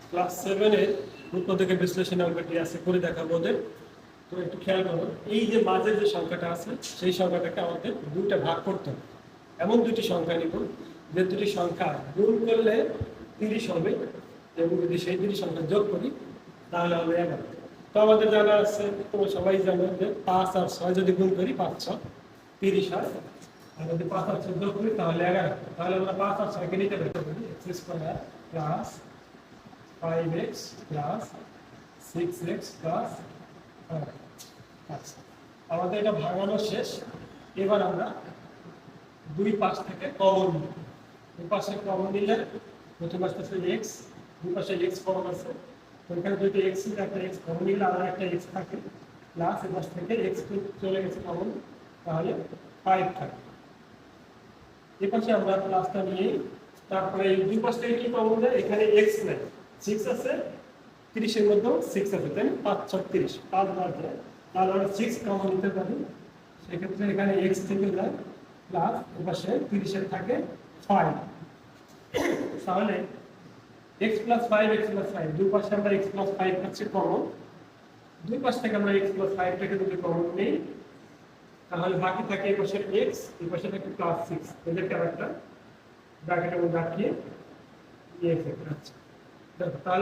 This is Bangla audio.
ক্লাস 7 এর রূপপদ্ধতি বিশ্লেষণ অঙ্কটি আছে করে দেখাবো ওদের। তো একটু খেয়াল করো, এই যে মাঝের যে সংখ্যাটা আছে সেই সংখ্যাটাকে আমাদের দুইটা ভাগ করতে হবে। এমন দুটি সংখ্যা নিব যে দুটি সংখ্যা গুণ করলে 30 হবে, এবং যদি সেই দুটি সংখ্যা যোগ করি তাহলে হবে 11। তো আমাদের জানা আছে, তোমরা সবাই জানো যে 5 আর 6 যদি গুণ করি 5 6 30 হয়, আর যদি 5 আর 6 যোগ করি তাহলে 11। তাহলে আমরা 5 আর 6 কে নিতে পারি x² plus 5x plus 6x plus 5। আচ্ছা, আমাদের এটা ভাঙানো শেষ। এবার আমরা দুই পাশ থেকে কমন নিব। দুই পাশে কমন নিলে প্রথম আসতেছে x, দুই পাশে x কমন আছে, তো এখানে দুইটা x ছিল, একটা x কমন নিলে আর একটা x থাকে, প্লাস এই পাশ থেকে x চলে গেছে কমন, তাহলে 5 থাকে। এই পাশে আমরা প্লাসটা নিয়ে তারপরে এই দুই পাশ থেকে কি কমন দেয়, এখানে x নাই, 6 আছে, 30 এর মধ্যেও 6 আছে, তাই 5 6 30, 5 বার যায়, তাহলে আমরা 6 কমন নিতে পারি। সেক্ষেত্রে এখানে x থেকে যায়, প্লাস এই পাশে 30 এর থাকে 5। তাহলে x প্লাস 5 x প্লাস 5 দুই পাশে আমরা x প্লাস 5 পাচ্ছি কমন। দুই পাশ থেকে আমরা x প্লাস 5 টাকে যদি কমন নেই তাহলে বাকি থাকে এই পাশে x, এই পাশে থাকে প্লাস 6, এদেরকে আমরা একটা ব্র্যাকেটের মধ্যে রাখিয়ে নিয়ে ফেলতে। আচ্ছা, তাহলে